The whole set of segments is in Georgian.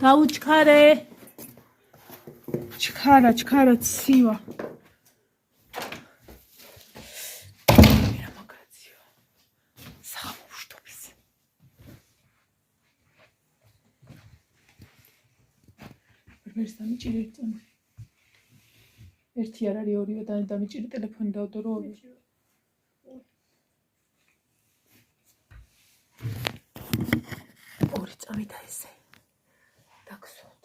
გაუჩქარე. ჩქარა ცივა. რა მაგაცია. სამუშტობის. ვერს დამიჭირი ერთმანეთს. ერთი არ არის ორივე დამიჭირი ტელეფონი დავდო რომ ორი წავიდა ესე. დაგსვათ.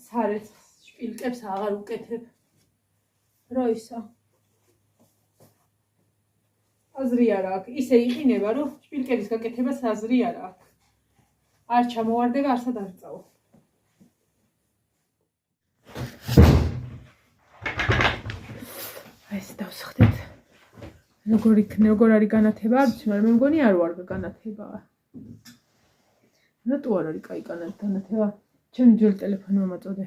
სარეცხს შპილკებს აღარ უკეთებ. რა ისა? აზრი არ აქვს. ისე იყინება, რომ შპილკების გაკეთებას აზრი არ აქვს. არ ჩამოვარდება, არსად არ წავა. ეს დავსხდეთ. როგორ არის განათება? არ ვიცი, მაგრამ მე მგონი არ ვარ განათებაა. რატო არ არის კაი განათება? ჩემი ძველი ტელეფონი მომაწოდე.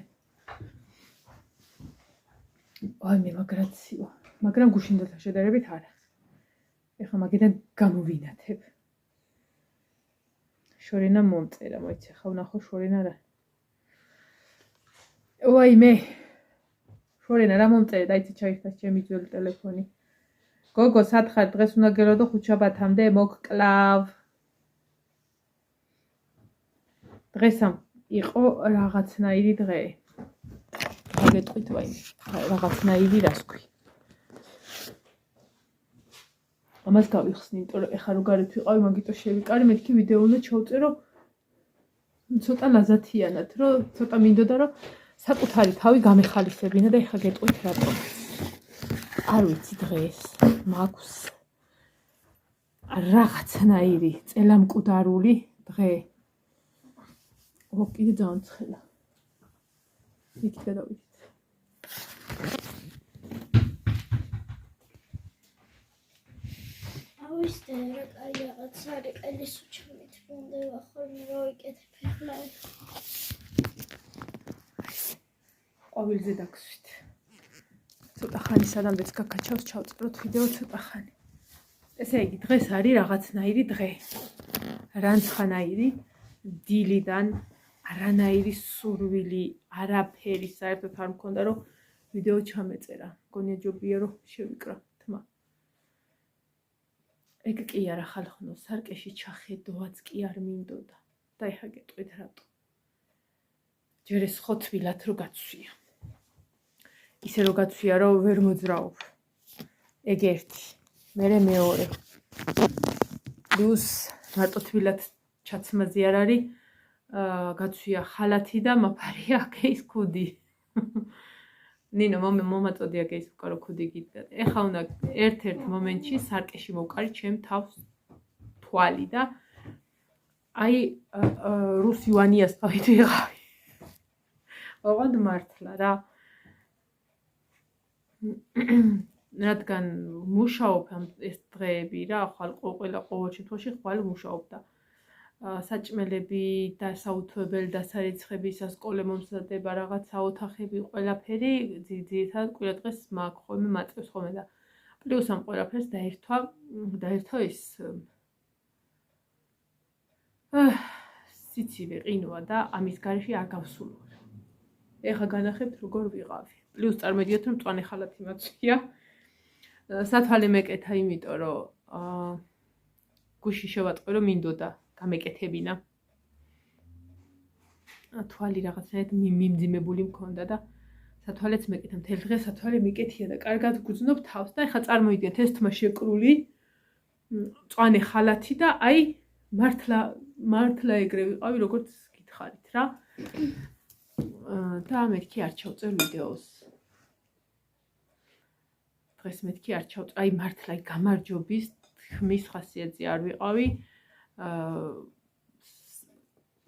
აი მე მაგრაციო, მაგრამ გუშინდელთან შედარებით არა. ეხლა მაგიდან გამოვინათებ. შორენა მომწერა, მოიცა ხა ვნახო შორენა რა. ვაი მე შორენა რა მომწერე, დაიცი ჩაიხდა ჩემი ძველი ტელეფონი. გოგო სათხარ დღეს უნდა გელოდო ხუთშაბათამდე მოგკლავ. დღესამ იყო რაღაცნაირი დღე. გეტყვით ვაი რაღაცნაირი რას ქვი. ამას გავიხსნი, იმიტომ რომ ეხლა რო გარეთ ვიყავი, მაგიტო შევიკარი, მეთქი ვიდეო უნდა ჩავწერო ცოტა ლაზათიანად, რომ ცოტა მინდოდა რომ საკუთარი თავი გამეხალისებინა და ეხლა გეტყვით რატო. არ ვიცი დღეს მაქვს რაღაცნაირი წელამკვდარული დღე. ო კიდე ძალიან ცხელა. იქ გადავიდეთ. ავისდე რა კაი რაღაც არის ყელის უჩამით მომდევა ხოლმე რა ვიკეთებ ახლა. ყვავილზე დაგსვით. ცოტა ხანი სანამდეც გაკაჩავს ჩავწეროთ ვიდეო ცოტა ხანი. ესე იგი დღეს არის რაღაცნაირი დღე. რანცხანაირი დილიდან არანაირი სურვილი არაფერი საერთოდ არ მქონდა რომ ვიდეო ჩამეწერა. მგონია ჯობია რომ შევიკრა თმა. ეგ კი არა ხალხო, სარკეში ჩახედვაც კი არ მინდოდა. და ეხა გეტყვით რატო. ჯერ ეს ხოთვილად რო გაცვია. ისე რო გაცვია რომ ვერ მოძრაობ. ეგ ერთი. მერე მეორე. პლუს მარტო თვილად ჩაცმაზე არ არის. გაცვია ხალათი და მაფარია კეის ქუდი. ნინო მომაწოდია კეის უკარო ქუდი გიდა. ეხლა უნდა ერთ-ერთ მომენტში სარკეში მოვკარი ჩემ თავს თვალი და აი რუსი ვანიას თავით ვიღავი. ოღონდ მართლა რა. რადგან მუშაობ ეს დღეები რა, ხვალ ყველა შემთხვევაში ხვალ მუშაობდა. საჭმელები, დასაუთვებელი, დასარიცხები, სასკოლე მომზადება, რაღაცა ოთახები, ყველაფერი ძირითადად კვირა დღეს მაქვს ხოლმე მაწევს ხოლმე და პლუს ამ ყველაფერს დაერთვა ის სიცივე ყინვა და ამის გარეშე არ გავსულვარ. ეხლა განახებთ როგორ ვიყავი. პლუს წარმოდიოთ რომ მწვანე ხალათი მაწვია. სათვალე მეკეთა, იმიტომ რომ გუში შევატყვი რომ მინდოდა გამეკეთებინა. თვალი რაღაცნაირად მიმძიმებული მქონდა და სათვალეც მეკეთა, მთელ დღეს სათვალე მიკეთია და კარგად გუძნობ თავს და ეხლა წარმოვიდგინეთ ეს თმა შეკრული მწვანე ხალათი და აი მართლა ეგრე ვიყავი როგორც გითხარით რა. და მეთქი არ ჩავწერ ვიდეოს. დღეს მეთქი არ ჩავწერ, აი მართლა გამარჯობის ხმის ხასიათზე არ ვიყავი.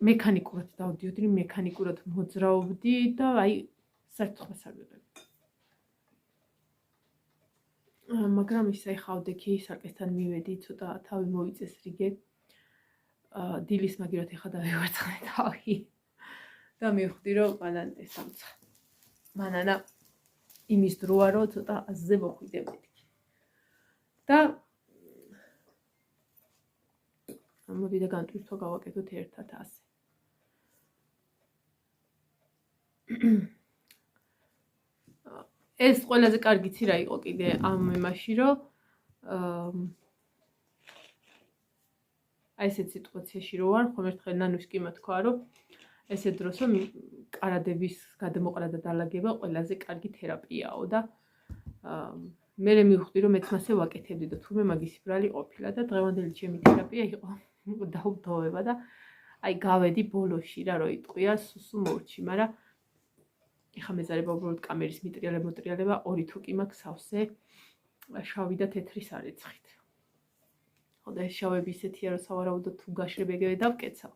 მექანიკურად დავდიოდი, მექანიკურად მოძრაობდი და აი საერთოდ არ ვიყავი. მაგრამ ისა ეხავდექი სარკესთან მივედი, ცოტა თავი მოვიწეს რიგე. დილის მაგიროთ ეხა დავივარცხნე თავი. და მივხვდი რომ მანან ეს ამცა. მანანა იმის დროა, რომ ცოტა აზზე მოხვიდე მეთქი. და მოდი და განტვირთვა გავაკეთოთ ერთად ასე. ეს ყველაზე კარგი ცი რა იყო კიდე ამ იმაში, რომ აი ესეთ სიტუაციაში რო ვარ, ხომ ერთხელ ნანუს კი მათქვა, რომ ესეთ დროს რომ კარადების გადამოყრა და დალაგება ყველაზე კარგი თერაპიაო და მე მივხვდი რომ მეც მასე ვაკეთებდი და თურმე მაგის ბრალი ყოფილა და დღევანდელი ჩემი თერაპია იყო დაუდოვება და აი გავედი ბოლოში რა რო იტყვია სუსუ მორჩი, მაგრამ ეხა მეზარება უბრალოდ კამერის მიტრიალება ორი თუკი მაქვს სავსე შავი და თეთრი სარეცხით. ხო და ეს შავები ისეთია რომ სავარაუდოდ თუ გაშრებეგევე დავკეცავ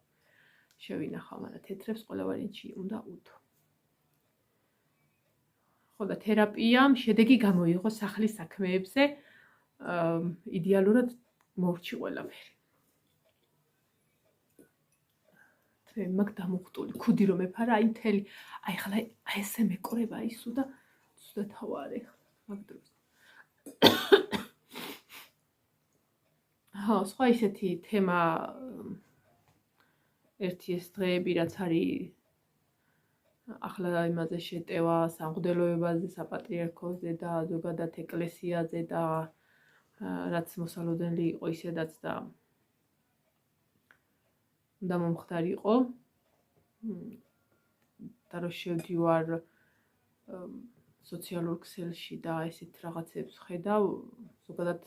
შევინახავ, მაგრამ თეთრებს ყველა ვარიანტში უნდა უთო. ხო და თერაპიამ შედეგი გამოიღო სახლის საქმეებზე, იდეალურად მორჩი ყველაფერი. მე მაგ დამუხტული, ქუდი რომ ეფარა, აი მთელი, აი ხლა აი ესე მეკრება ისუ და ცუდად ავარე მაგ დროს. ხო, სხვა ისეთი თემა ერთი ეს დღეები რაც არის ახლა იმაზე შეტევა სამღვდელოებაზე, საპატრიარქოზე და ზოგადად ეკლესიაზე და რაც მოსალოდნელი იყო ისედაც და უნდა მომხდარიყო და რომ შევდივარ სოციალურ ქსელში და ესეთ რაღაცებს ხედავ, ზოგადად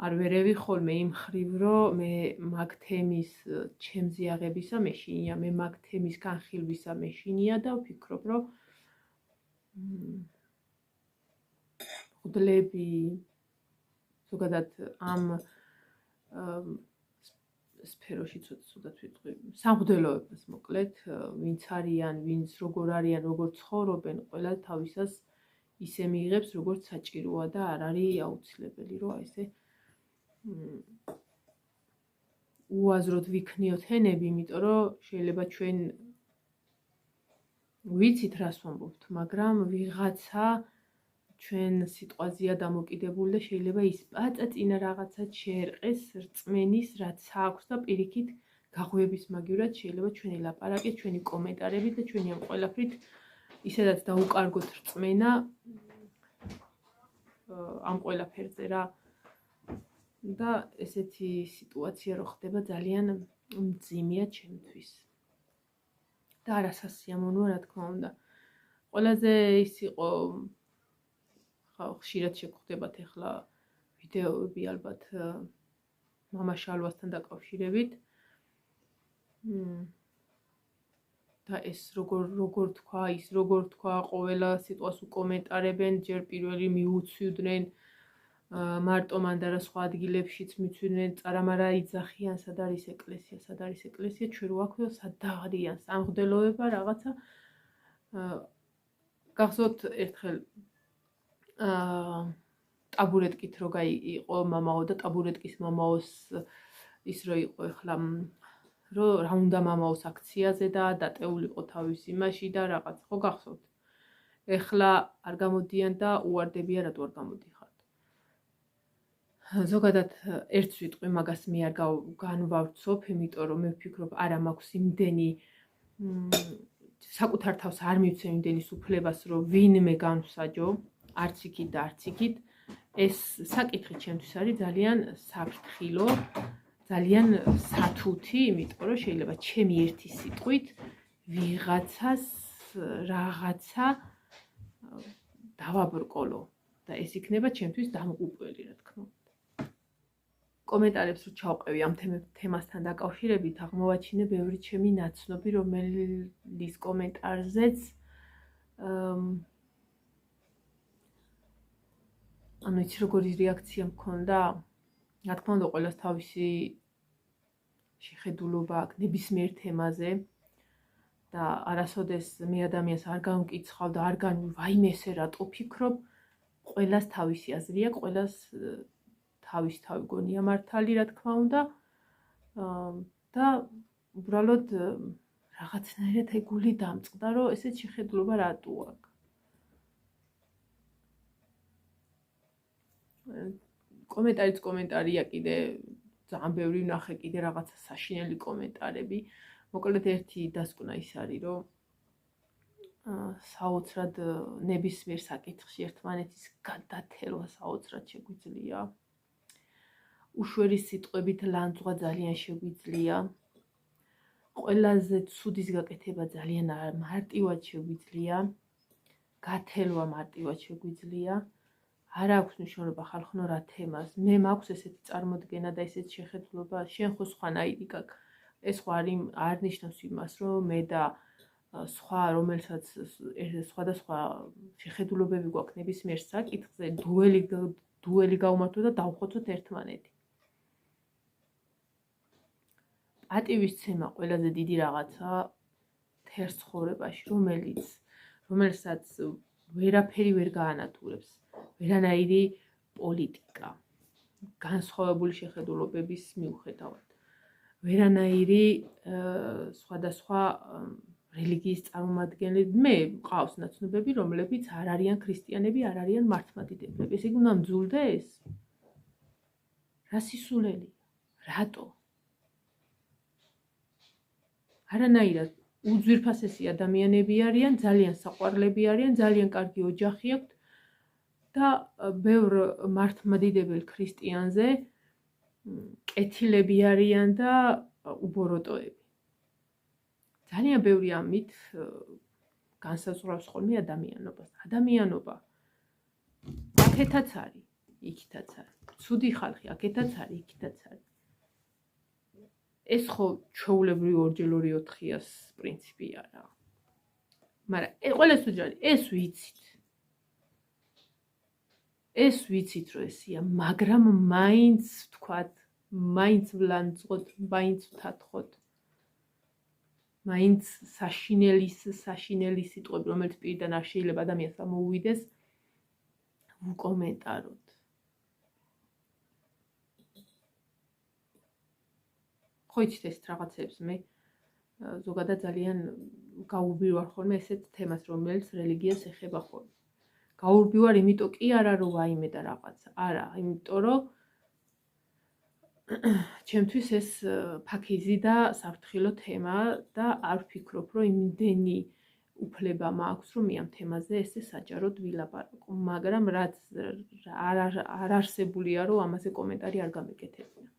არ ვერევი ხოლმე იმ ხრივ, რომ მე მაგ თემის ჩემზე აღებისა მეშინია, მე მაგ თემის განხილვისა მეშინია და ვფიქრობ, რომ მღვდლები ზოგადად ამ სფეროში ცუდად ვიტყვი, სამღვდელოებას მოკლედ, ვინც არიან, ვინც როგორ არიან, როგორ ცხოვრობენ, ყველა თავისას ისე მიიღებს, როგორც საჭიროა და არ არის აუცილებელი, რომ ესე უაზროდ ვიქნიოთ ენები, იმიტომ რომ შეიძლება ჩვენ ვიცით რას ვამბობთ, მაგრამ ვიღაცა ჩვენ სიტყვაზეა დამოკიდებული და შეიძლება ის პაწაწინა რაღაცა შეერყეს რწმენის, რაც აქვს და პირიქით გაღვიების მაგივრად შეიძლება ჩვენი ლაპარაკი, ჩვენი კომენტარები და ჩვენი ამ ყველაფრით ისედაც დაუკარგოთ რწმენა ამ ყველაფერზე რა. და ესეთი სიტუაცია რო ხდება ძალიან მძიმეა ჩემთვის. და არასასიამოვნოა რა თქმა უნდა. ყველაზე ის იყო ხშირად შეგხვდებათ ახლა ვიდეოები ალბათ მამა შალვასთან დაკავშირებით. და ეს როგორ თქვა, ის როგორ თქვა, ყოველა სიტყვას უკომენტარებენ, ჯერ პირველი მიუცვიდნენ მარტო მან და რა სხვა ადგილებშიც მიცვიდნენ, წარამარა იძახიან, სად არის ეკლესია, სად არის ეკლესია, ჩვენ რო აქვეო, სად დაღრიან, სამღვდელოება რაღაცა. გახსოვთ ერთხელ ტაბურეტკით რო იყო მამაო და ტაბურეტკის მამაოს ის რო იყო ახლა რო რა უნდა მამაოს აქციაზე და დატეული იყო თავის იმაში და რაღაც ხო გახსოვთ. ეხლა არ გამოდიან და უვარდებიან რატო არ გამოდიხართ. ზოგადად ერთს ვიტყვი, მაგას მე არ განვავრცობ, იმიტომ რომ მე ვფიქრობ, არა მაქვს იმდენი საკუთარ თავს არ მივცემ იმდენი უფლებას, რომ ვინმე განვსაჯო, არც იქით და არც იქით. ეს საკითხი ჩემთვის არის ძალიან საფრთხილო, ძალიან სათუთი, იმიტომ რომ შეიძლება ჩემი ერთი სიტყვით ვიღაცას რაღაცა დავაბრკოლო და ეს იქნება ჩემთვის დამღუპველი, რა თქმა უნდა. კომენტარებს რო ჩავყევი ამ თემასთან დაკავშირებით, აღმოვაჩინე ბევრი ჩემი ნაცნობი, რომელის კომენტარზეც ანუ იცი როგორი რეაქცია მქონდა? რა თქმა უნდა, ყველას თავისი შეხედულობა აქვს ნებისმიერ თემაზე და არასოდეს მე ადამიანს არ გამკიცხავ და არ ვაიმე ესე რატო ფიქრობ, ყველას თავისი აზრი აქვს, ყველას თავი გონია მართალი, რა თქმა უნდა და უბრალოდ რაღაცნაირად ეგ გული დამწყდა, რომ ესეთ შეხედულობა რატო აქვს. კომენტარიც კომენტარია კიდე ძალიან ბევრი ვნახე კიდე რაღაცა საშინელი კომენტარები. მოკლედ ერთი დასკვნა ის არის, რომ საოცრად ნებისმიერ საკითხში ერთმანეთის გადათელვა საოცრად შეგვიძლია. უშვერი სიტყვებით ლანძღვა ძალიან შეგვიძლია. ყველაზე ცუდის გაკეთება ძალიან მარტივად შეგვიძლია. გათელვა მარტივად შეგვიძლია. არ აქვს მნიშვნელობა ხალხო რა თემას. მე მაქვს ესეთი წარმოდგენა და ესეთი შეხედულება, შენ ხო სხვანაირი გაქვს. ეს ხო არ ნიშნავს იმას, რომ მე და სხვა რომელსაც სხვადასხვა შეხედულებები გვაქვს ნებისმიერ საკითხზე, დუელი გავმართოთ და დავხოცოთ ერთმანეთი. პატივისცემა ყველაზე დიდი რაღაცა თერს ცხოვრებაში, რომელსაც ვერაფერი ვერ გაანადგურებს. ვერანაირი პოლიტიკა, განსხვავებული შეხედულებების მიუხედავად. ვერანაირი სხვადასხვა რელიგიის წარმომადგენლები, მე მყავს ნაცნობები, რომლებიც არ არიან ქრისტიანები, არ არიან მართლმადიდებლები. ესე იგი, უნდა მძულდა ეს? რა სისულელია? რატო? არანაირად უძვირფასესი ადამიანები არიან, ძალიან საყვარლები არიან, ძალიან კარგი ოჯახი აქვთ და ბევრ მართლმადიდებელ ქრისტიანზე კეთილები არიან და უბოროტოები. ძალიან ბევრი ამით განსაზღვრავს ხოლმე ადამიანობას. ადამიანობა აქეთაც არის, იქითაც არის. ცუდი ხალხი აქეთაც არის, იქითაც არის. ეს ხო ჩვეულებრივი 2x2-4-ას პრინციპი არა. მაგრამ ყველას უჯარი, ეს ვიცით. ეს ვიცით, რომ ესია, მაგრამ მაინც ვთქვათ, მაინც ვლანძღოთ, მაინც ვთათხოთ. მაინც საშინელი სიტყვები, რომელიც პირიდან არ შეიძლება ადამიანს ამოუვიდეს, ვუკომენტაროთ. ხო იცით ეს რაღაცებს მე ზოგადად ძალიან გაურბივარ ხოლმე ესეთ თემას, რომელიც რელიგიას ეხება ხოლმე. გაურბივარ იმიტომ კი არა, რომ ვაიმე და რაღაცა. არა, იმიტომ რომ ჩემთვის ეს ფაქიზი და საფრთხილო თემა და არ ვფიქრობ, რომ იმდენი უფლება მაქვს, რომ მე ამ თემაზე ესე საჯაროდ ვილაპარაკო. მაგრამ რაც არ არსებულია, რომ ამაზე კომენტარი არ გამეკეთებინა.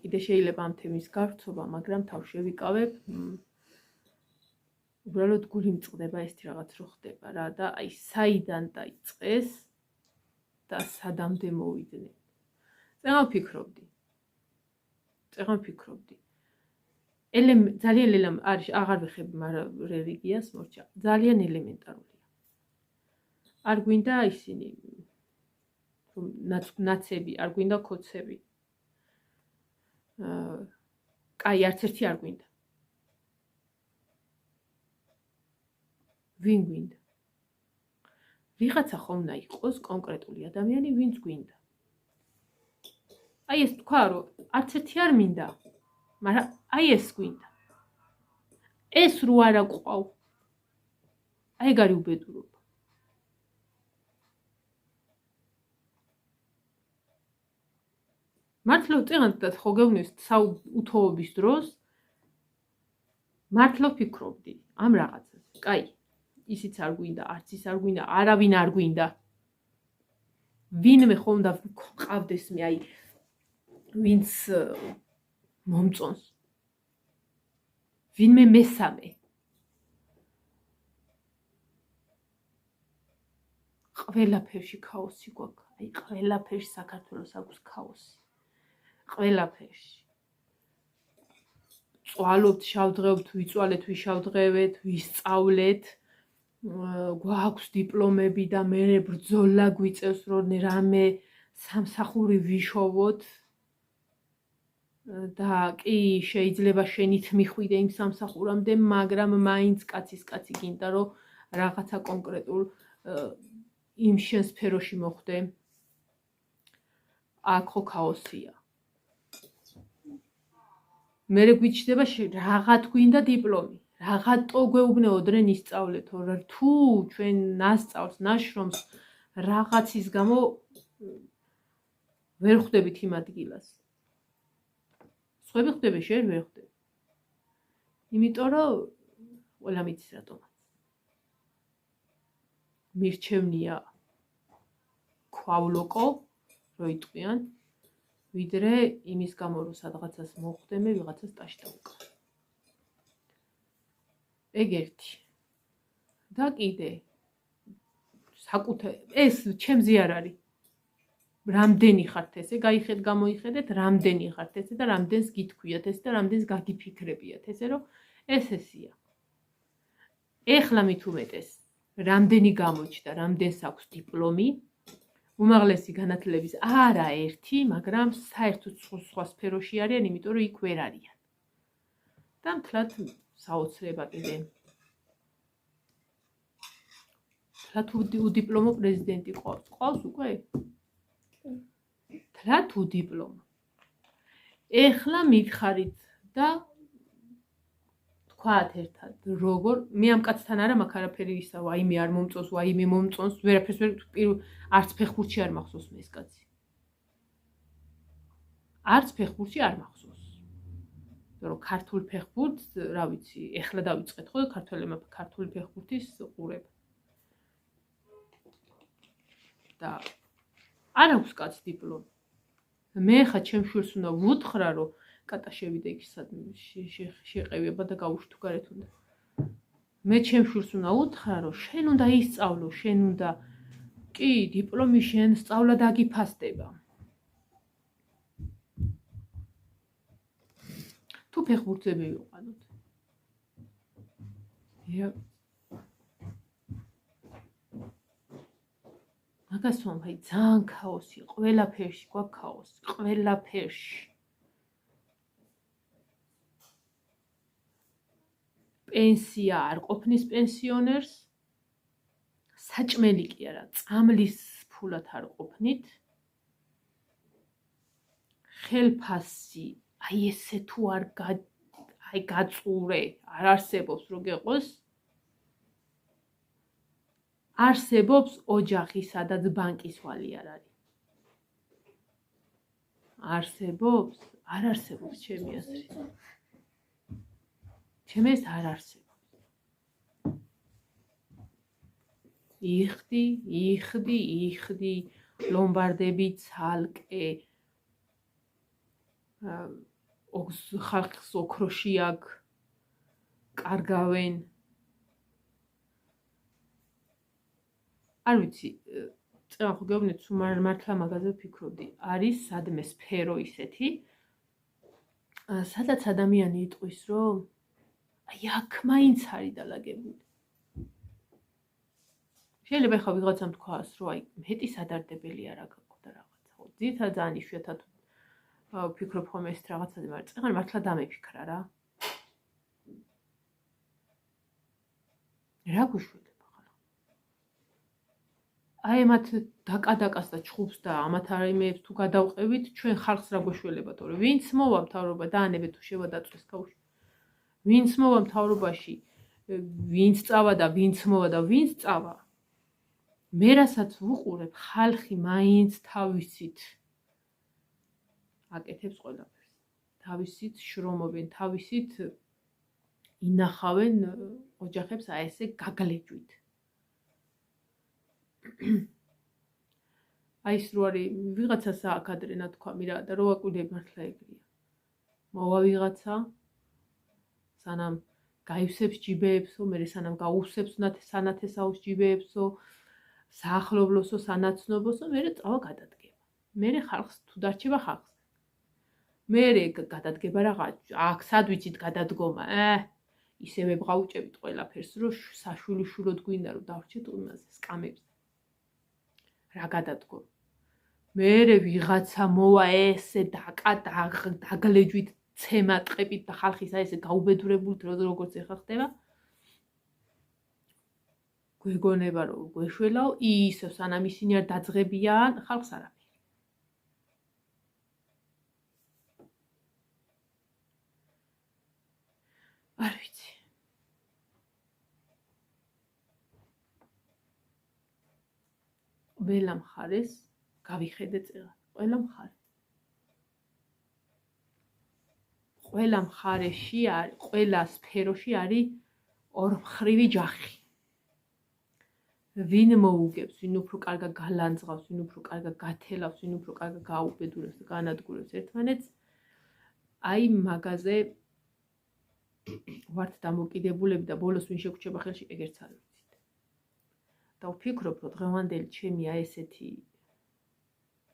კიდე შეიძლება ამ თემის გავრცობა, მაგრამ თავშევიკავებ. უბრალოდ გული მწყდება ესეთი რაღაც რო ხდება რა და აი საიდან დაიწყეს და სადამდე მოვიდნენ. წეგან ვფიქრობდი. ძალიან აღარ ვეხები რელიგიას, მორჩა. ძალიან ელემენტარულია. არ გვინდა ისინი ნაცები, არ გვინდა ქოცები. კაი, არც ერთი არ გვინდა. ვინ გვინდა? ვიღაცა ხომ უნდა იყოს კონკრეტული ადამიანი, ვინც გვინდა. აი ეს თქვა, რომ არც ერთი არ მინდა, მაგრამ აი ეს გვინდა. ეს რო არა ყავ. აი ეგ არის უბედურობა. მართლა წეგანდათ ხო გეუბნეს უთოობის დროს მართლა ვფიქრობდი ამ რაღაცას. კაი, ისიც არ გვინდა, არც ის არ გვინდა, არავინ არ გვინდა. ვინმე ხომ და ყავდეს მე აი ვინც მომწონს. ვინმე მესამე. ყველაფერში ქაოსი გვაქვს. აი ყველაფერში საქართველოს აქვს ქაოსი. ყველაფერში. წვალობთ, შავდღევთ, ვიწვალეთ, ვიშავდღევეთ, ვისწავლეთ. გვაქვს დიპლომები და მე ბრძოლა გვიწევს, რომ რამე სამსახური ვიშოვოთ. და კი შეიძლება შენით მიხვიდე იმ სამსახურამდე, მაგრამ მაინც კაცის კაცი გინდა, რომ რაღაცა კონკრეტულ იმ შენ სფეროში მოხდე. აქ ხო ქაოსია. მე გვიჩნდება რაღაც გვინდა დიპლომი, Რაღაცო გვეუბნეოდნენ ისწავლეთო, თუ ჩვენ ნასწავლს, ნაშრომს რაღაცის გამო ვერ ხვდებით იმ ადგილას. სხვები ხვდები, შენ ვერ ხვდები. იმიტომ რომ ყველა მიცის რატომაც. მირჩევნია ქვავლოკო, რო იტყვიან, ვიდრე იმის გამო, რომ სადღაცას მოხვდები, ვიღაცას ტაში დავუკავ. ეგ ერთი. და კიდე ეს ჩემზე არ არის. რამდენი ხართ ესე, გამოიხედეთ, რამდენი ხართ ესე და რამდენს გითქვიათ ესე და რამდენს გაგიფიქრებიათ ესე, რომ ესეა. ეხლა მით უმეტეს, რამდენი გამოჩნდა, რამდენს აქვს დიპლომი, უმაღლესი განათლების არა ერთი, მაგრამ საერთოდ სხვა სფეროში არიან, იმიტომ რომ იქ ვერ არიან. და მთლად საოცრება კიდე. მთლად უდიპლომო პრეზიდენტი ყავს უკვე? მთლად უდიპლომო. ეხლა მითხარით და თქვათ ერთად, როგორ მე ამ კაცთან არა მაქვს არაფერი ისა, ვაიმე არ მომწონს, ვაიმე მომწონს, ვერაფერს არც ფეხბურთში არ მახსოვს მე ეს კაცი. არც ფეხბურთში არ მახსოვს. რომ ქართულ ფეხბურთს, რა ვიცი, ეხლა დავიწყეთ ხო ქართველებმა ქართული ფეხბურთის ყურება. და არ აქვს კაც დიპლომი. მე ხა ჩემ შვილს უნდა ვუთხრა, რომ კატა შევიდა იქ შეყევება და გავუშვი თუ გარეთ უნდა. მე ჩემ შვილს უნდა უთხრა, რომ შენ უნდა ისწავლო, შენ უნდა კი, დიპლომი შენ სწავლა დაგიფასდება. თუ ფეხბურთზე მივიყვანოთ. მაგას ვამ, აი ძალიან ქაოსი, ყველაფერში გვაქვს ქაოსი, ყველაფერში. პენსია არ ყოფნის პენსიონერს, საჭმელი კი არა, წამლის ფულად არ ყოფნით. ხელფასი, აი ესე თუ არ გაწურე, არ არსებობს რო გეყოს. არსებობს ოჯახი, სადაც ბანკის ვალი არ არის. არსებობს? არ არსებობს ჩემი აზრით. ჩემი აზრით არ არსებობს. იხდი, ლომბარდები ცალკე. ხალხს ოქროში აქ კარგავენ. არ ვიცი, წევა ხო გეუბნეთ, თუ მართლა მაგაზე ვფიქრობდი. არის სადმე სფერო ისეთი, სადაც ადამიანი იტყვის, რომ აი აქ მაინც არის დალაგებული. შეიძლება ხა ვიღაცამ თქვას, რომ აი მეტი სადარდებელი არა გქონდა რაღაცა. ხო, ძირითადად ძალიან იშვიათად ვფიქრობ ხოლმე ეს რაღაცაზე, მაგრამ წეგან მართლა დამეფიქრა რა. რა გუშველება? აი მათ დაკადაკას და ჩხუბს და ამათ არიმეებს თუ გადავყევით, ჩვენ ხალხს რა გვეშველება თორე ვინც მოვა მთავრობა დაანებეთ თუ შევადაწყვეს კავშირი. ვინც მოვა მთავრობაში, ვინც წავა და ვინც მოვა და ვინც წავა. მე რასაც ვუყურებ, ხალხი მაინც თავისით აკეთებს ყველაფერს. თავისით შრომობენ, თავისით ინახავენ ოჯახებს აი ესე გაგლეჯვით. აი ეს რო არის ვიღაცას აკადრე ნათქვამი რა და რო აკვირდები მართლა ეგრეა. მოვა ვიღაცა, სანამ გაივსებს ჯიბეებსო, მერე სანამ გაუსებს სანათესაოს ჯიბეებსო, საახლობლოსო, სანაცნობოსო, მერე წავა გადადგება. მერე ხალხს თუ დარჩება ხალხს. მერე გადადგება რაღაც, აქ სად ვიცით გადადგომა, ისევე ვღაუჭებით ყველაფერს, რომ საშვილიშვილოდ გვინდა რომ დავრჩეთ იმაზე სკამებზე. რა გადადგომა. მერე ვიღაცა მოვა ესე დაგლეჯვით, ცემატყებით და ხალხის აი ესე გაუბედურებულით როგორც ეხლა ხდება. გვეგონება რომ გვეშველაო, ისევ სანამ ისინი არ დაძღებიან, ხალხს არაფერი. არ ვიცი. ყველა მხარეს გავიხედე წეღად, ყველა მხარე. ყველა მხარეში არის, ყველა სფეროში არის ორმხრივი ჯახი. ვინ მოუგებს, ვინ უფრო კარგად გალანძღავს, ვინ უფრო კარგად გათელავს, ვინ უფრო კარგად გაუბედურებს და განადგურებს ერთმანეთს, აი მაგაზე ვართ დამოკიდებულები და ბოლოს ვინ შეგვრჩება ხელში, ეგერც არ ვიცით. და ვფიქრობ, რომ დღევანდელი ჩემი აი ესეთი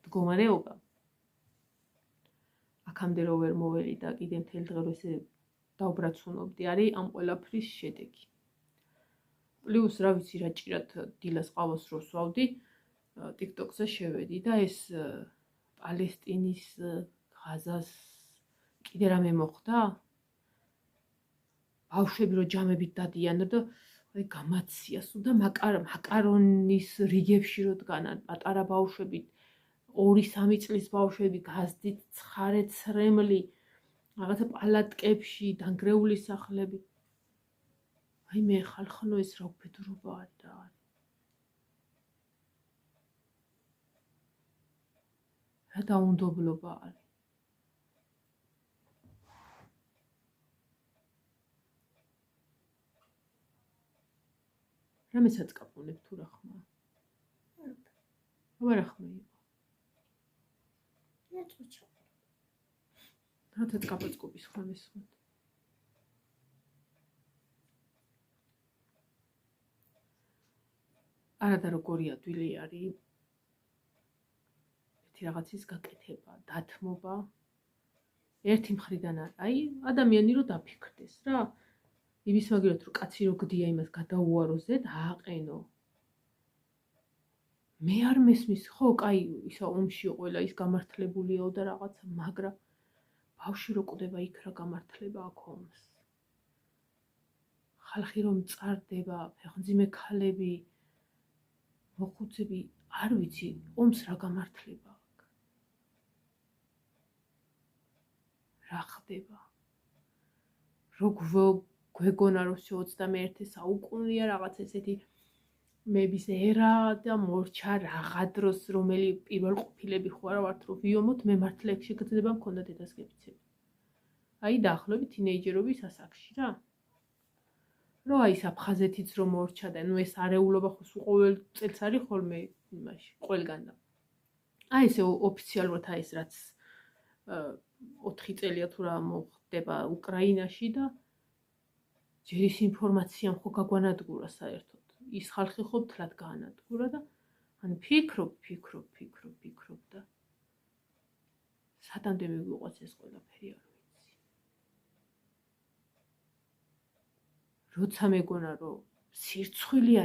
მდგომარეობა აქამდე რო ვერ მოველი და კიდე მთელი დღე რო ესე დავბრაცუნობდი, არის ამ ყველაფრის შედეგი. პლუს რა ვიცი რა ჭირად დილას ყავას რო სვავდი, TikTok-ზე შევედი და ეს პალესტინის ღაზას კიდე რამე მოხდა? ბავშვები რო ჯამებით დადიან და აი გამაციას და მაკარონის რიგებში რო დგანან პატარა ბავშვები, 2-3 წლის ბავშვები გაზდით ცხარე ცრემლი, რაღაცა პალატკებში, დანგრეული სახლები. აი მე ხალხო ეს რა უბედურობა არის რა არის. რა დაუნდობლობა არის. რამე საწკაპუნებ თუ რა ხმა? რა ხმა იყო? რათაც კაპოწკობის ხომ ისხოთ. არადა როგორი ადვილი არის ერთი რაღაცის გაკეთება, დათმობა. ერთი მხრიდან აი ადამიანი რო დაფიქრდეს რა. იმის მაგერად რომ კაცი რო გდია იმას გადაუარო ზედ, ააყენო. მე არ მესმის, ხო, კაი, ისა ომში ყველა ის გამართლებულიაო და რაღაცა, მაგრამ ბავშვი რო კვდება იქ რა გამართლება აქვს ომს. ხალხი რომ მწარდება, ფეხმძიმე ქალები, მოხუცები, არ ვიცი, ომს რა გამართლება აქვს. რა ხდება? რო გვეგონა რომ 21 საუკუნეა რაღაც ესეთი მების ერა და მორჩა რაღა დროს რომელი პირველ ყოფილები ხო არა ვართ რომ ვიომოთ, მე მართლა ეგ შეგრძნება მქონდა დედას გეფიცები. აი დაახლოებით თინეიჯერობის ასაკში რა. რო აი საფხაზეთიც რომ მორჩა და ნუ ეს არეულობა ხო ყოველ წელს არის ხოლმე იმაში, ყველგან და. აი ესე ოფიციალურად აი ეს რაც 4 წელია თუ რა მოხდება უკრაინაში და ჯერ ის ინფორმაცია ხო გაგვანადგურა საერთოდ. ის ხალხი ხო თლად გაანადგურა და ანუ ფიქრობ და სათამდე მიგვიყვას ეს ყველაფერი არ ვიცი. როცა მეგონა რომ სირცხვილია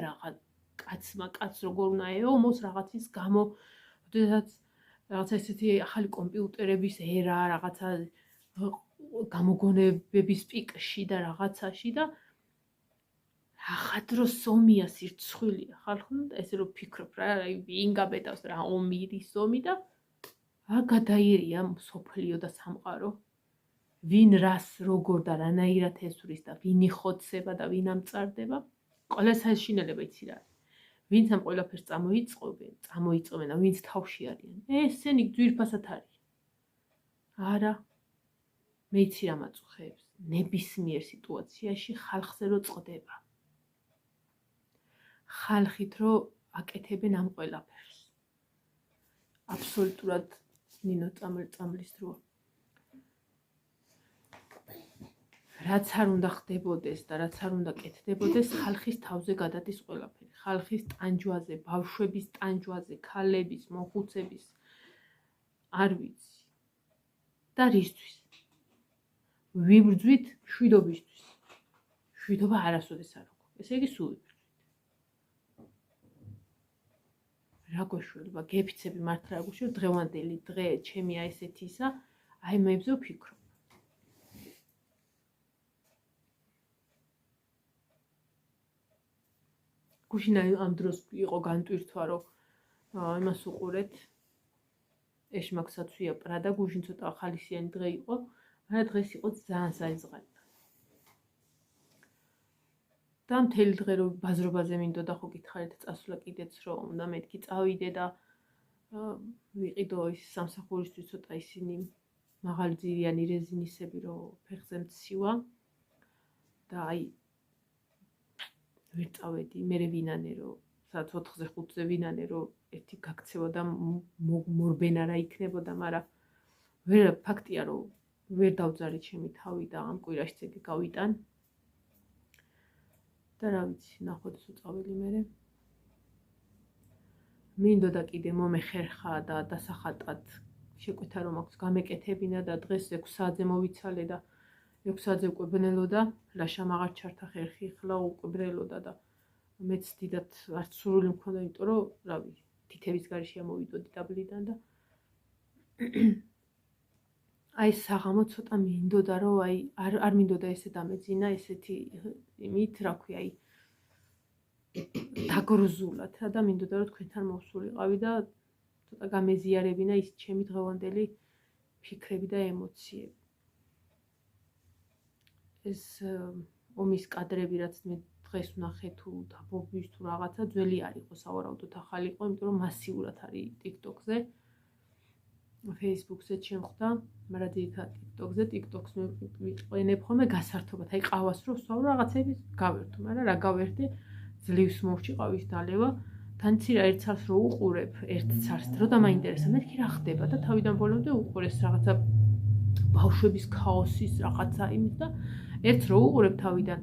კაცმა კაც როგორ უნდა ეომოს რაღაცის გამო, როდესაც რაღაცა ესეთი ახალი კომპიუტერების ერა, რაღაცა გამოგონებების პიკში და რაღაცაში და ახლა დროს ომია სირცხვილია ხალხო და ესე რომ ფიქრობ რა ვინ გაბედავს რა ომირის ომი და გადაიერია სოფლიო და სამყარო ვინ რას როგორ და რანაირად ესვრის და ვინ იხოცება და ვინ ამწარდება ყველა საშინელება იცი რა ვინც ამ ყველაფერს წამოიწოვენ და ვინც თავში არიან ესენი ძვირფასად არის არა მე იცი რა მაწუხებს ნებისმიერ სიტუაციაში ხალხზე რო წდება ხალხით რო აკეთებენ ამ ყველაფერს. აბსოლუტურად ნინო წამლის დრო. რაც არ უნდა ხდებოდეს და რაც არ უნდა კეთდებოდეს, ხალხის თავზე გადადის ყველაფერი. ხალხის ტანჯვაზე, ბავშვების ტანჯვაზე, ქალების, მოხუცების არ ვიცი. და რისთვის? ვიბრძვით მშვიდობისთვის. მშვიდობა არასოდეს არ აქვს. ესე იგი სულ რა გოშველება, გეფიცები მართლა რა გუშევ დღევანდელი დღე ჩემი აი ესეთისა, აი მეებზე ვფიქრობ. გუშინ ამ დროს იყო განტვირთვა, რომ იმას უყურეთ. ეშმაკსაცვია პრადა, გუშინ ცოტა ხალისიანი დღე იყო, მაგრამ დღეს იყო ძალიან საიზღარი. ხდა მთელი დღე რომ ბაზრობაზე მინდოდა ხო გითხარით წასვლა კიდეც რომ უნდა მეთქი წავიდე და ვიყიდო ის სამსახურისთვის ცოტა ისინი მაღალი ძირიანი რეზინისები რომ ფეხზე მცივა და აი ვერ წავედი მე ვინანე რომ სადაც 4-ზე 5-ზე ვინანე რომ ერთი გაქცევოდა მორბენა რა იქნებოდა მაგრამ ვერ ფაქტია რომ ვერ დავძარი ჩემი თავი და ამ კვირაში ცეგი გავიტან და რა ვიცი ნახოთ თუ წავედი მე მინდოდა კიდე მომეხერხა და დასახატად შეკვეთა რომ აქვს გამეკეთებინა და დღეს 6 საათზე მოვიცალე და 6 საათზე უკვე ბნელოდა ლაშა მაღარ ჩართა ხერხი ხლა უკვე ბრელოდა და მეც დიდად არც სურვილი მქონდა იმიტომ რომ რავი თითების გარეშე მოვიდოდი დაბლიდან და აი საღამო ცოტა მინდოდა რომ აი არ მინდოდა ესე დამეძინა ესეთი იმით რა ქვია აი დაგრუზულად რა და მინდოდა რომ თქვენთან მოვსულიყავი და ცოტა გამეზიარებინა ის ჩემი დღევანდელი ფიქრები და ემოციები ეს ომის კადრები რაც მე დღეს ვნახე თუ დაბობის თუ რაღაცა ძველი არ იყო სავარაუდოდ ახალი იყო იმიტომ რომ მასიურად არის TikTok-ზე Facebook-ზე შემხვდა მაგრამ ძირითადად TikTok-ზე TikTok-ს ვიყენებ ხოლმე გასართობად აი ყავას რო ვსვავ რაღაცების გავერთო მაგრამ რა გავერთე ძლივს მოვჭიყავის დალევა თან ცირა ერთ ცალს რო უყურებ ერთ ცალს რო დამაინტერესა მეთქი რა ხდება და თავიდან ბოლომდე უყურეს რაღაცა ბავშვების ქაოსის რაღაცა იმის და ერთ რო უყურებ თავიდან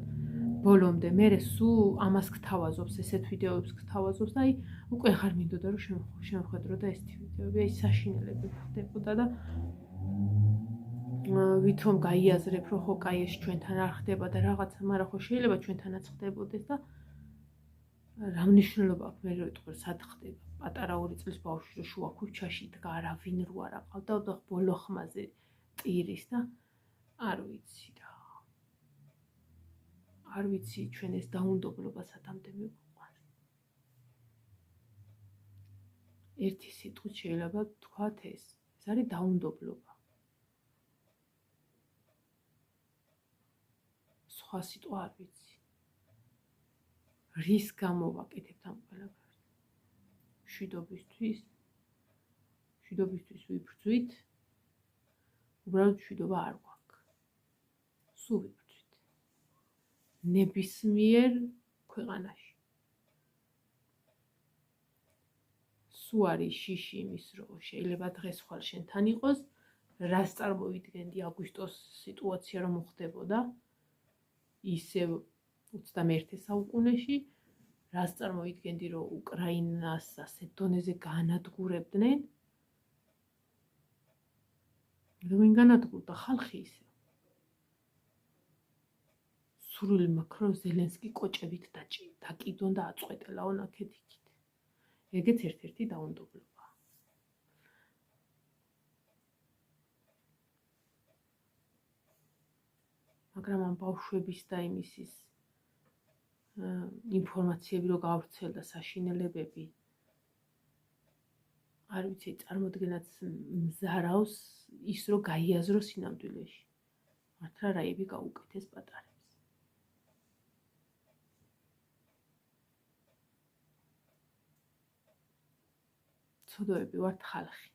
ბოლომდე მე სულ ამას გთავაზობს ესეთ ვიდეოებს გთავაზობს და აი უკვე აღარ მინდოდა რომ შემხედრო და ეს ვიდეოები აი საშინელები ხდებოდა და ვითომ გაიაზრებ რომ ხო კაი ეს ჩვენთან არ ხდება და რაღაცა მაგრამ ხო შეიძლება ჩვენთანაც ხდებოდეს და რა მნიშვნელობა აქვს მე რო იტყვი სად ხდება პატარა 2 წლის ბავშვი რო შუა ქუჩაში დგა არავინ რო არ აყავდა და ბოლო ხმაზე ტირის და არ ვიცი რა არ ვიცი ჩვენ ეს დაუნდობლობა სათამდე მიგვიყვანს ერთი სიტყვით შეიძლება თქვათ ეს არის დაუნდობლობა სხვა სიტყვა არ ვიცი რის გამო ვაკეთებთ ამ ყველაფერს მშვიდობისთვის ვიბრძვით უბრალოდ მშვიდობა არ გვაქვს სულ ვიბრძვით ნებისმიერ ქვეყანაში სულ არის შიში იმის რომ შეიძლება დღეს ხვალ შენთან იყოს რას წარმოვიდგენდი აგვისტოს სიტუაცია რომ მოხდებოდა ისევ 21 საუკუნეში რას წარმოვიდგენდი რომ უკრაინას ასეთ დონეზე განადგურებდნენ რომ განადგურდა ხალხი ისე სურვილი მაქვს რომ ზელენსკი კოჭებით დაკიდონ და აწყვეტელაო ნაქეთ იქით ეგეც ერთ-ერთი დაუნდობლობაა მაგრამ ამ ბავშვების და იმისის ინფორმაციები რო გავრცელდა საშინელებები არ ვიცი წარმოდგენაც მზარავს ის რო გაიაზრო სინამდვილეში მართლა რაები გაუკეთეს პატარებს ცოდოები ვართ ხალხი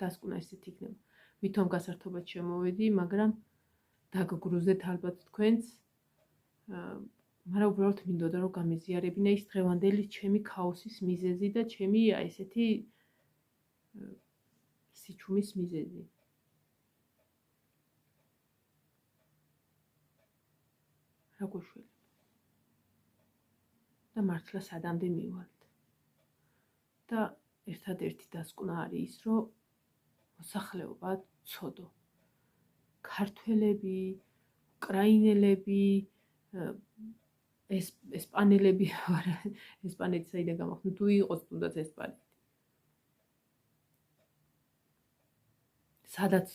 დასკვნა ისეთ იქნება ვითომ გასართობად შემოვედი მაგრამ დაგგრუზეთ ალბათ თქვენც მაგრამ უბრალოდ მინდოდა რომ გამეზიარებინა ის დღევანდელი ჩემი ქაოსის მიზეზი და ჩემი ესეთი სიჩუმის მიზეზი რა გვეშველება და მართლა სადამდე მივალთ და ერთადერთი დასკვნა არის ის რომ მოსახლეობა ცოდო ქართველები უკრაინელები ესპანელები არა ესპანეთი საიდან გამახსნა თუ იყოს თუნდაც ესპანეთი სადაც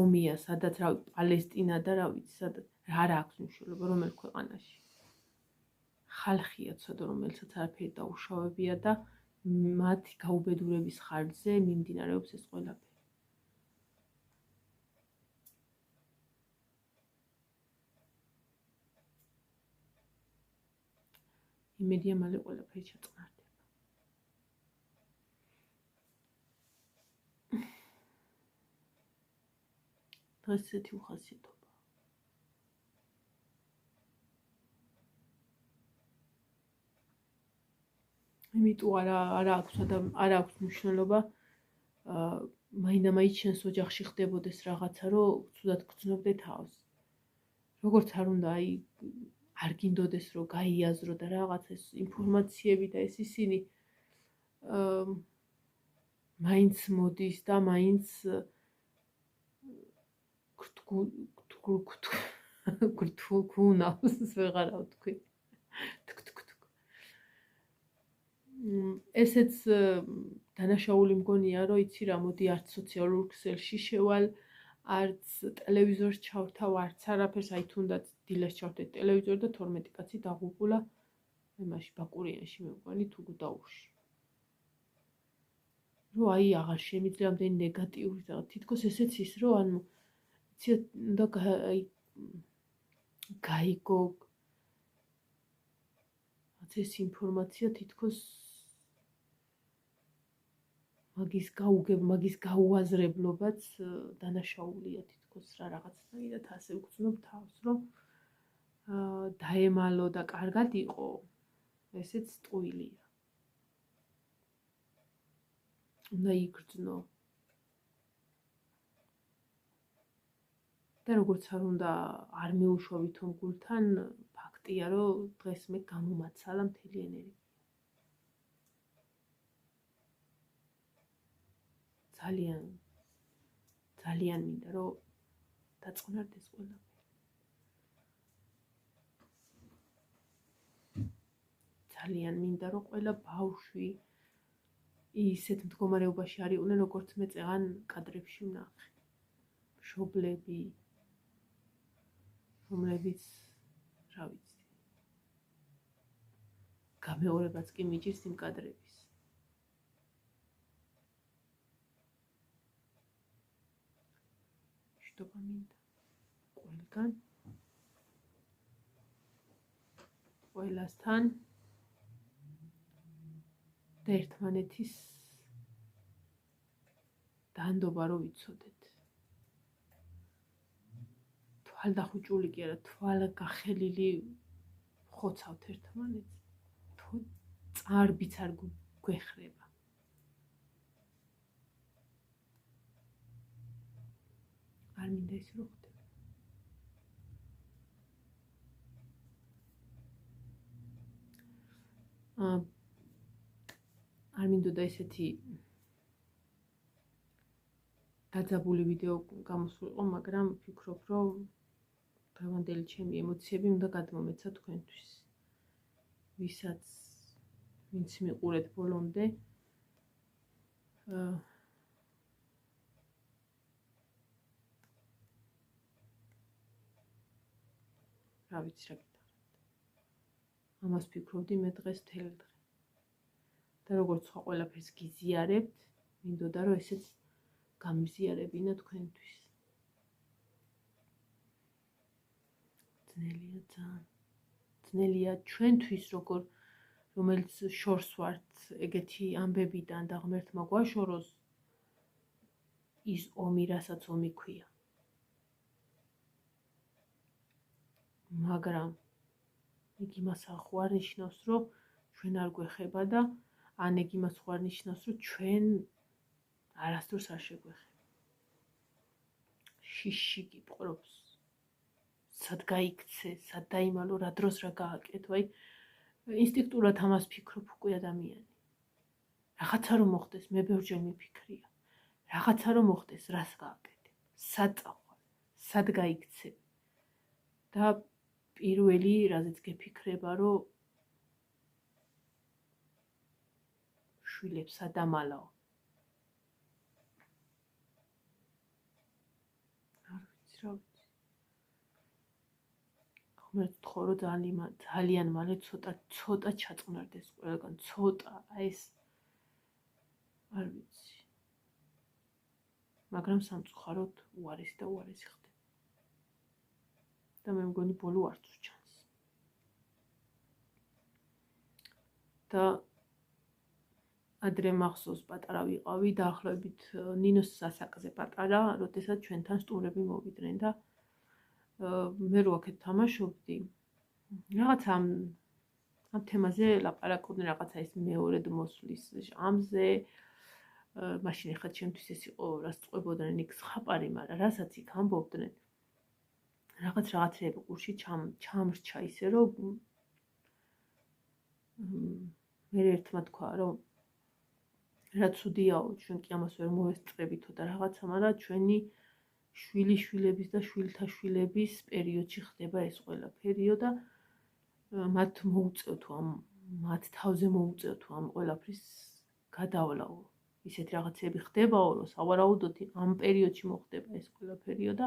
ომია სადაც რა პალესტინა და რა ვიცი სადაც რა აქვს მნიშვნელობა რომელ ქვეყანაში ხალხია ცოდო რომელსაც არაფერი დაუშავებია და მათი გაუბედურების ხარჯზე მიმდინარეობს ეს ყველაფერი იმედია მალე ყველაფერი ჩაწყნარდება. დღეს ესეთი უხასიათობაა. იმიტომ არა აქვს მნიშვნელობა მაინდა-მაინც შენს ოჯახში ხდებოდეს რაღაცა, რომ ცუდად გრძნობდე თავს. როგორც არ უნდა არ გინდოდეს, რომ გაიაზრო და რაღაც ეს ინფორმაციები და ეს ისინი მაინც მოდის და მაინც გრთულს ვეღარავ თქვი. ესეც დანაშაული მგონია, რომ იცი რა, მოდი არც სოციალურ ქსელში შევალ, არც ტელევიზორს ჩავთავ, არც არაფერს, აი თუნდაც დილას ჩავდეთ ტელევიზორ და 12 კაცი დაღუპულა იმაში ბაკურიანში მე მგონი თუ დაუში. რომ აი აღარ შემიძლია ამდენი ნეგატიური და თითქოს ესეც ის, რომ ანუ იცი უნდა გაიგო ეს ინფორმაცია თითქოს მაგის გაუაზრებლობაც დანაშაულია თითქოს რა რაღაცნაირად ასე უგრძნობ თავს, რომ დაემალო და კარგად იყო, ესეც ტყუილია. უნდა იგრძნო. და როგორც არ უნდა არ მეუშვებითო გულთან, ფაქტია, რომ დღეს მე გამომაცალა მთელი ენერგია. ძალიან მინდა, რომ დაწყნარდეს ყველაფერი. ძალიან მინდა, რომ ყველა ბავშვი ისეთ მდგომარეობაში არ იყვნენ, როგორც მე წეღან კადრებში ვნახე. მშობლები, რომლებიც, რა ვიცი, გამეორებაც კი მიჭირს იმ კადრების. მშვიდობა მინდა ყველგან, ყველასთან და ერთმანეთის დანდობა რომ ვიცოდეთ. თვალდახუჭული კი არა, თვალგახელილი ხოცავთ ერთმანეთს, თუ წარბიც არ გვეხრება. არ მინდა ის რო ხდება. არ მინდოდა ესეთი დაძაბული ვიდეო გამოსულიყო, მაგრამ ვფიქრობ, რომ დღევანდელი ჩემი ემოციები უნდა გადმომეცა თქვენთვის. ვინც მიყურეთ ბოლომდე, რა ვიცი რა გითხრათ. ამას ვფიქრობდი მე დღეს მთელი დღე. და როგორც სხვა ყველაფერს გიზიარებთ, მინდოდა რომ ესეც გამიზიარებინა თქვენთვის. ძნელია ძალიან. ძნელია ჩვენთვის, რომელიც შორს ვართ ეგეთი ამბებიდან და ღმერთმა გვაშოროს ის ომი, რასაც ომი ქვია. მაგრამ იქ იმას ახუ არ ნიშნავს, რომ ჩვენ არ გვეხება და ან ეგ იმას ხო არ ნიშნავს, რომ ჩვენ არასდროს არ შეგვეხება. შიში გიპყრობს. სად გაიქცე, სად დაიმალო, რა დროს რა გააკეთო, აი ინსტინქტურად ამას ფიქრობ უკვე ადამიანი. რაღაცა რომ მოხდეს, მე ბევრჯერ მიფიქრია. რაღაცა რომ მოხდეს, რას გააკეთე, სად წავალ, სად გაიქცე. და პირველი, რაზეც გეფიქრება, რომ შვილებს ადამალავ. არ ვიცი, რა ვიცი. ღმერთს ვთხოვ, რომ ძალიან მალე ცოტა ჩაწყნარდეს ყველგან, ცოტა, აი ეს არ ვიცი. მაგრამ სამწუხაროდ უარესი და უარესი ხდება. და მე მგონი ბოლო არც უჩანს. და ადრე მახსოვს პატარა ვიყავი დაახლოებით ნინოს სასაკზე პატარა, როდესაც ჩვენთან სტუმრები მოვიდნენ და მე რო აქეთ თამაშობდი, რაღაც ამ თემაზე ლაპარაკობდნენ, რაღაცა ის მეორედ მოსვლის ჟამზე. მაშინ ახლა ჩემთვის ეს იყო, რას წყვებოდნენ იქ ზღაპარი, მაგრამ რასაც იქ ამბობდნენ, რაღაცეები ყურში ჩამრჩა ისე, რომ მე ერთმა თქვა, რომ რა ცუდიაო, ჩვენ კი ამას ვერ მოვესწრებითო და რაღაცა, მაგრამ ჩვენი შვილიშვილების და შვილთა შვილების პერიოდში ხდება ეს ყველაფერიო და მათ თავზე მოუწევთ ამ ყველაფრის გადავლაო. ისეთ რაღაცები ხდებაო, რომ სავარაუდოდ ამ პერიოდში მოხდება ეს ყველაფერიო და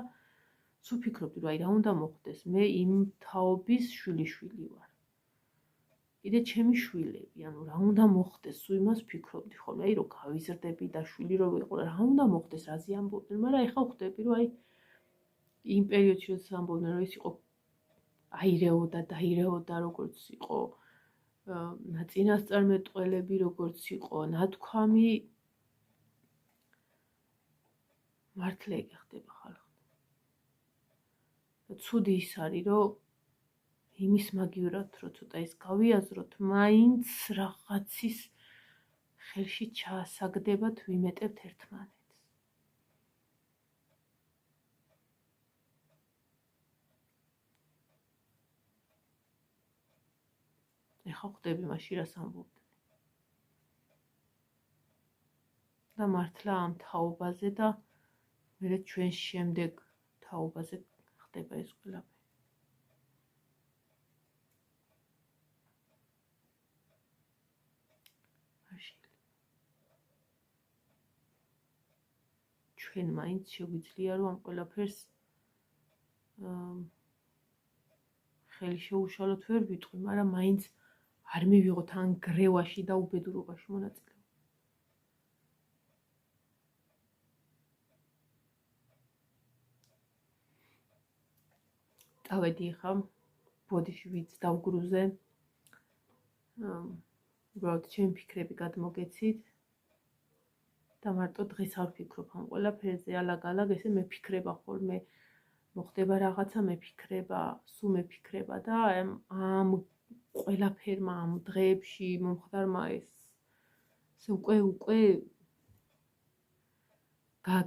სულ ფიქრობდი, რომ აი რა უნდა მოხდეს, მე იმ თაობის შვილიშვილი ვარ. კიდე ჩემი შვილები, ანუ რა უნდა მოხდეს, სულ იმას ფიქრობდი ხოლმე, აი რომ გავიზრდები და შვილი რო ვიყო, რა უნდა მოხდეს, რაზე ამბობდნენ, მაგრამ ეხლა ხვდები, რომ აი იმ პერიოდში როცა ამბობდნენ, რომ ის იყო დაირეოდა, როგორც იყო ნაწინასწარმეტყველები, როგორც იყო ნათქვამი, მართლა ეგ ხდება ხალხთან. და ცუდი ის არის, რომ იმის მაგივრად, რომ ცოტა ის გავიაზროთ, მაინც რაღაცის ხელში ჩაასაგდებათ, ვიმეტებთ ერთმანეთს. ეხლა ხვდები მაშინ რას ამბობდნენ. და მართლა ამ თაობაზე და მე ჩვენ შემდეგ თაობაზე ხდება ეს ყველაფერი. ჩვენ მაინც შეგვიძლია რომ ამ ყველაფერს ხელი შეუშალოთ ვერ ვიტყვი, მაგრამ მაინც არ მივიღოთ ან გრევაში და უბედურობაში მონაწილეობა. წავედი ხა ბოდიში ვიც დავგრუზე. უბრალოდ ჩემი ფიქრები გადმოგეცით. და მარტო დღეს არ ვფიქრობ ამ ყველაფერზე, ალაგ-ალაგ ესე მეფიქრება ხოლმე, მოხდება რაღაცა, სულ მეფიქრება და ამ ყველაფერმა, ამ დღეებში მომხდარმა ეს უკვე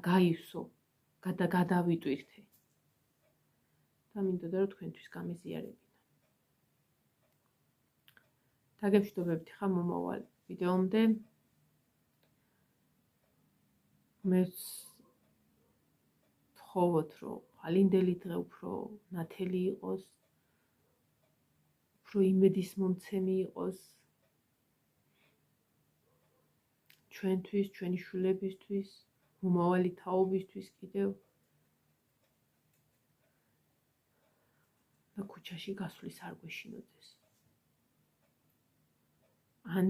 გაივსო, გადავიტვირთე. და მინდოდა რომ თქვენთვის გამიზიარებინა. დაგემშვიდობებთ ხა მომავალ ვიდეომდე. მე ვთხოვოთ, რომ ალინდელი დღე უფრო ნათელი იყოს, უფრო იმედის მომცემი იყოს ჩვენთვის, ჩვენი შვილებისთვის, მომავალი თაობისთვის კიდევ და ქუჩაში გასვლის არ გვეშინოდეს. ან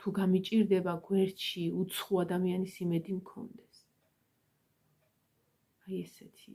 თუ გამიჭირდება გვერდში უცხო ადამიანის იმედი მქონდეს. აი ესეთი